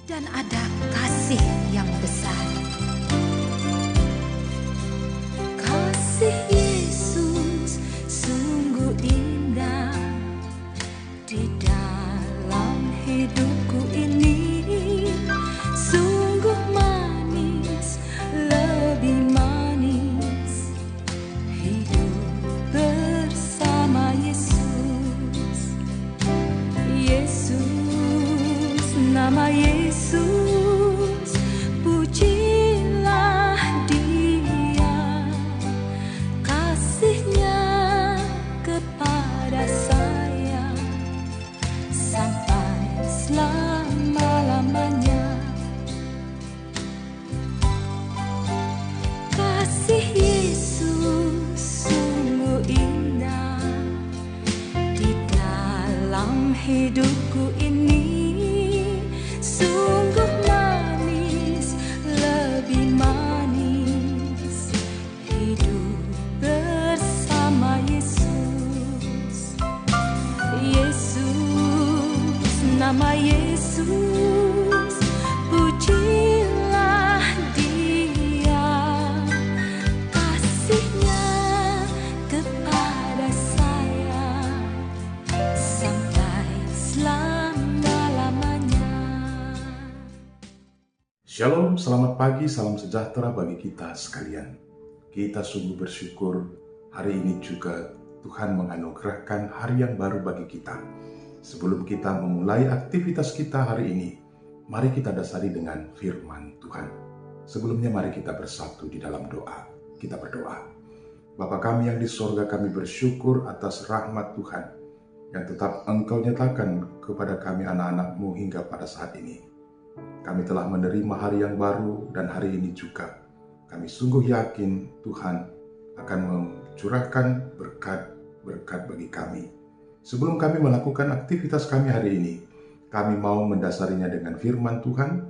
dan ada kasih yang besar. Kasih Yesus sungguh indah di dalam hidupku ini, sungguh manis, lebih manis hidup bersama Yesus. Yesus, nama Yesus, pujilah Dia, kasihnya kepada saya sampai selama-lamanya. Kasih Yesus sungguh indah di dalam hidupku ini, sungguh manis, lebih manis hidup bersama Yesus. Yesus, nama Yesus, pujilah Dia, kasihnya kepada saya sampai selama-lamanya. Shalom, selamat pagi, salam sejahtera bagi kita sekalian. Kita sungguh bersyukur hari ini juga Tuhan menganugerahkan hari yang baru bagi kita. Sebelum kita memulai aktivitas kita hari ini, mari kita dasari dengan firman Tuhan. Sebelumnya mari kita bersatu di dalam doa. Kita berdoa. Bapa kami yang di sorga, kami bersyukur atas rahmat Tuhan yang tetap Engkau nyatakan kepada kami anak-anak-Mu hingga pada saat ini. Kami telah menerima hari yang baru dan hari ini juga kami sungguh yakin Tuhan akan mencurahkan berkat-berkat bagi kami. Sebelum kami melakukan aktivitas kami hari ini, kami mau mendasarinya dengan firman Tuhan.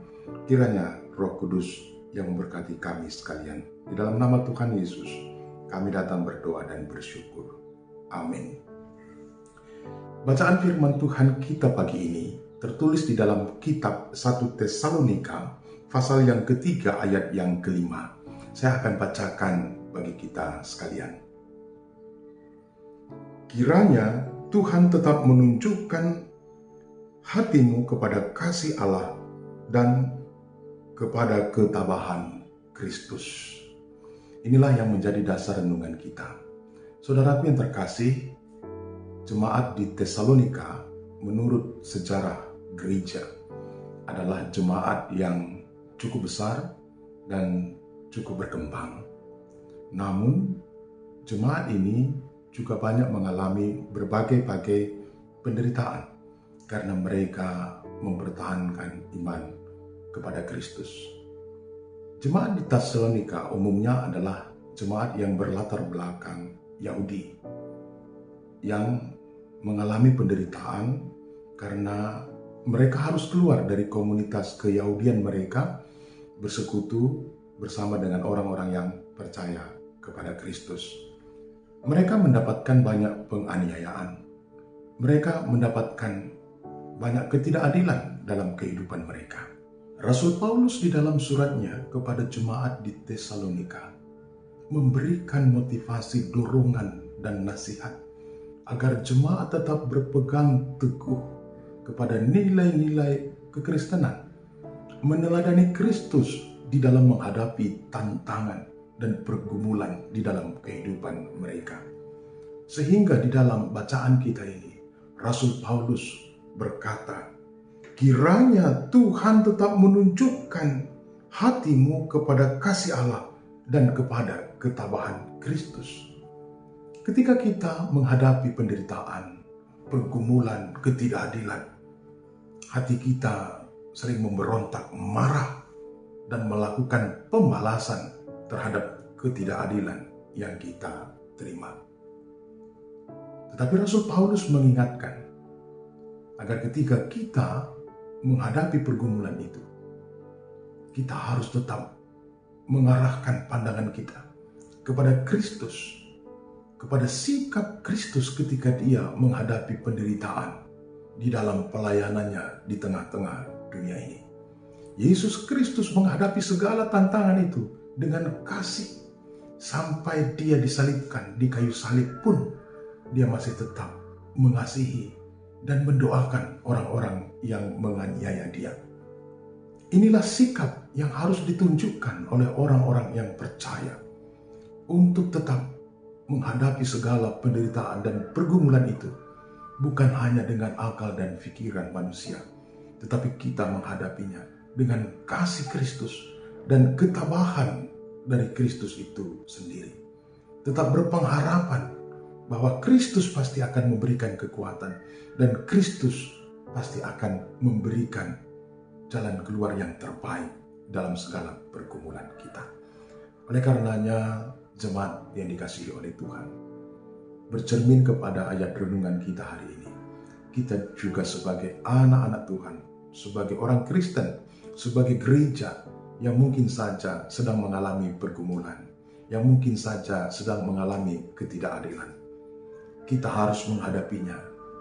Kiranya Roh Kudus yang memberkati kami sekalian. Di dalam nama Tuhan Yesus, kami datang berdoa dan bersyukur. Amin. Bacaan firman Tuhan kita pagi ini tertulis di dalam kitab 1 Tesalonika pasal yang ketiga ayat yang kelima. Saya akan bacakan bagi kita sekalian. Kiranya Tuhan tetap menunjukkan hatimu kepada kasih Allah dan kepada ketabahan Kristus. Inilah yang menjadi dasar renungan kita. Saudaraku yang terkasih, jemaat di Tesalonika menurut sejarah gereja adalah jemaat yang cukup besar dan cukup berkembang. Namun, jemaat ini juga banyak mengalami berbagai-bagai penderitaan karena mereka mempertahankan iman kepada Kristus. Jemaat di Tesalonika umumnya adalah jemaat yang berlatar belakang Yahudi yang mengalami penderitaan karena mereka harus keluar dari komunitas keyahudian mereka, bersekutu bersama dengan orang-orang yang percaya kepada Kristus. Mereka mendapatkan banyak penganiayaan. Mereka mendapatkan banyak ketidakadilan dalam kehidupan mereka. Rasul Paulus di dalam suratnya kepada jemaat di Tesalonika memberikan motivasi, dorongan, dan nasihat agar jemaat tetap berpegang teguh kepada nilai-nilai kekristenan, meneladani Kristus di dalam menghadapi tantangan dan pergumulan di dalam kehidupan mereka. Sehingga di dalam bacaan kita ini, Rasul Paulus berkata, kiranya Tuhan tetap menunjukkan hatimu kepada kasih Allah dan kepada ketabahan Kristus. Ketika kita menghadapi penderitaan, pergumulan, ketidakadilan, hati kita sering memberontak, marah, dan melakukan pembalasan terhadap ketidakadilan yang kita terima. Tetapi Rasul Paulus mengingatkan agar ketika kita menghadapi pergumulan itu, kita harus tetap mengarahkan pandangan kita kepada Kristus, kepada sikap Kristus ketika Dia menghadapi penderitaan di dalam pelayanannya di tengah-tengah dunia ini. Yesus Kristus menghadapi segala tantangan itu dengan kasih. Sampai dia disalibkan di kayu salib pun, dia masih tetap mengasihi dan mendoakan orang-orang yang menganiaya dia. Inilah sikap yang harus ditunjukkan oleh orang-orang yang percaya untuk tetap menghadapi segala penderitaan dan pergumulan itu, bukan hanya dengan akal dan pikiran manusia, tetapi kita menghadapinya dengan kasih Kristus dan ketabahan dari Kristus itu sendiri. Tetap berpengharapan bahwa Kristus pasti akan memberikan kekuatan dan Kristus pasti akan memberikan jalan keluar yang terbaik dalam segala pergumulan kita. Oleh karenanya, jemaat yang dikasihi oleh Tuhan, bercermin kepada ayat renungan kita hari ini, kita juga sebagai anak-anak Tuhan, sebagai orang Kristen, sebagai gereja yang mungkin saja sedang mengalami pergumulan, yang mungkin saja sedang mengalami ketidakadilan. Kita harus menghadapinya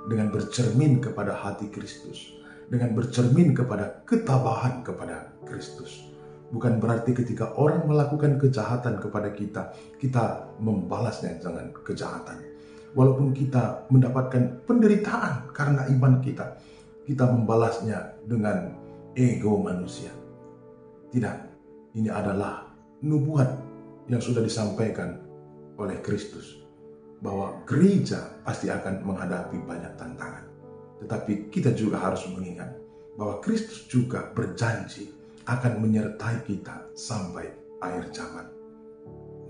dengan bercermin kepada hati Kristus, dengan bercermin kepada ketabahan kepada Kristus. Bukan berarti ketika orang melakukan kejahatan kepada kita, kita membalasnya dengan kejahatan. Walaupun kita mendapatkan penderitaan karena iman kita, kita membalasnya dengan ego manusia. Tidak, ini adalah nubuat yang sudah disampaikan oleh Kristus, bahwa gereja pasti akan menghadapi banyak tantangan. Tetapi kita juga harus mengingat bahwa Kristus juga berjanji akan menyertai kita sampai akhir zaman.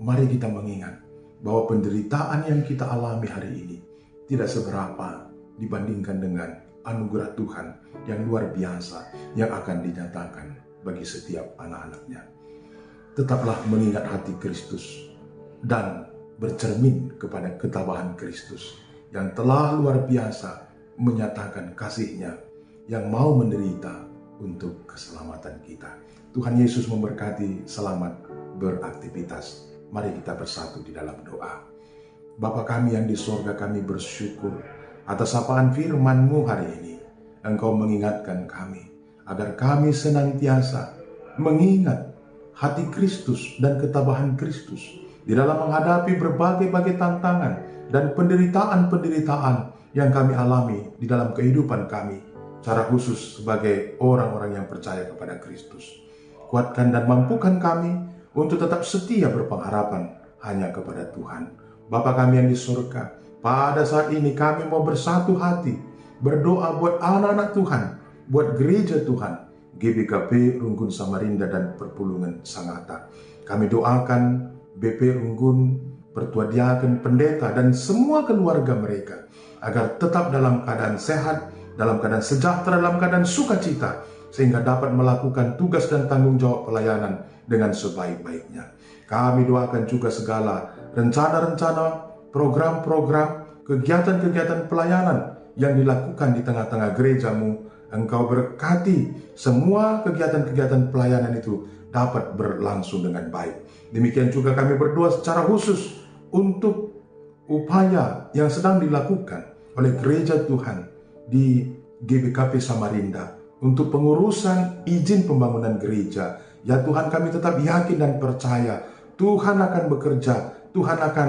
Mari kita mengingat bahwa penderitaan yang kita alami hari ini tidak seberapa dibandingkan dengan anugerah Tuhan yang luar biasa yang akan dinyatakan bagi setiap anak-anaknya. Tetaplah mengingat hati Kristus dan bercermin kepada ketabahan Kristus yang telah luar biasa menyatakan kasih-Nya yang mau menderita untuk keselamatan kita. Tuhan Yesus memberkati. Selamat beraktivitas. Mari kita bersatu di dalam doa. Bapa kami yang di sorga, kami bersyukur atas sapaan firman-Mu hari ini. Engkau mengingatkan kami agar kami senantiasa mengingat hati Kristus dan ketabahan Kristus di dalam menghadapi berbagai-bagai tantangan dan penderitaan-penderitaan yang kami alami di dalam kehidupan kami, secara khusus sebagai orang-orang yang percaya kepada Kristus. Kuatkan dan mampukan kami untuk tetap setia berpengharapan hanya kepada Tuhan. Bapa kami yang di surga, pada saat ini kami mau bersatu hati, berdoa buat anak-anak Tuhan, buat gereja Tuhan, GBKP Runggun Samarinda dan Perpulungan Sangatta. Kami doakan BP Runggun, Pertua Diaken, Pendeta, dan semua keluarga mereka, agar tetap dalam keadaan sehat, dalam keadaan sejahtera, dalam keadaan sukacita, sehingga dapat melakukan tugas dan tanggung jawab pelayanan dengan sebaik-baiknya. Kami doakan juga segala rencana-rencana, program-program, kegiatan-kegiatan pelayanan yang dilakukan di tengah-tengah gereja-Mu. Engkau berkati semua kegiatan-kegiatan pelayanan itu dapat berlangsung dengan baik. Demikian juga kami berdoa secara khusus untuk upaya yang sedang dilakukan oleh gereja Tuhan di GBKP Samarinda untuk pengurusan izin pembangunan gereja. Ya Tuhan, kami tetap yakin dan percaya Tuhan akan bekerja, Tuhan akan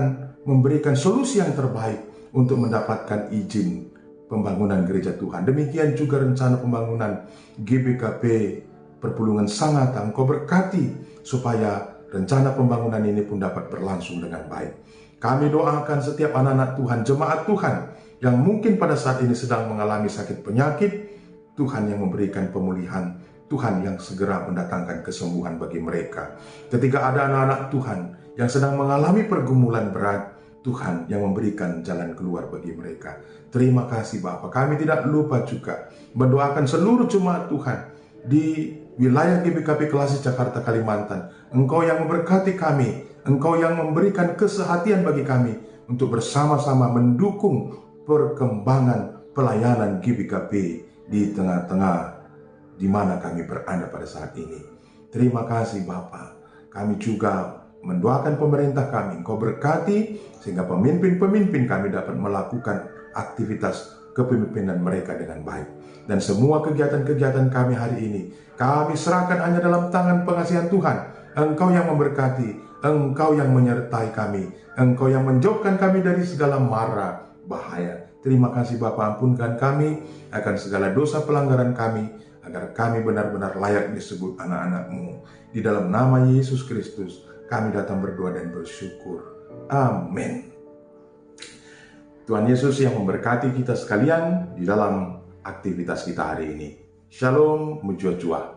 memberikan solusi yang terbaik untuk mendapatkan izin pembangunan gereja Tuhan. Demikian juga rencana pembangunan GBKP Perpulungan Sangatta. Engkau berkati supaya rencana pembangunan ini pun dapat berlangsung dengan baik. Kami doakan setiap anak-anak Tuhan, jemaat Tuhan yang mungkin pada saat ini sedang mengalami sakit penyakit, Tuhan yang memberikan pemulihan, Tuhan yang segera mendatangkan kesembuhan bagi mereka. Ketika ada anak-anak Tuhan yang sedang mengalami pergumulan berat, Tuhan yang memberikan jalan keluar bagi mereka. Terima kasih Bapa. Kami tidak lupa juga mendoakan seluruh jemaat Tuhan di wilayah GBKP Klasik Jakarta Kalimantan. Engkau yang memberkati kami, Engkau yang memberikan kesehatian bagi kami untuk bersama-sama mendukung perkembangan pelayanan GBKP di tengah-tengah di mana kami berada pada saat ini. Terima kasih Bapa. Kami juga mendoakan pemerintah kami, Engkau berkati sehingga pemimpin-pemimpin kami dapat melakukan aktivitas kepemimpinan mereka dengan baik. Dan semua kegiatan-kegiatan kami hari ini, kami serahkan hanya dalam tangan pengasihan Tuhan. Engkau yang memberkati, Engkau yang menyertai kami, Engkau yang menjauhkan kami dari segala mara bahaya. Terima kasih Bapa, ampunkan kami akan segala dosa pelanggaran kami, agar kami benar-benar layak disebut anak-anak-Mu. Di dalam nama Yesus Kristus, kami datang berdoa dan bersyukur. Amin. Tuhan Yesus yang memberkati kita sekalian di dalam aktivitas kita hari ini. Shalom, mujua-jua.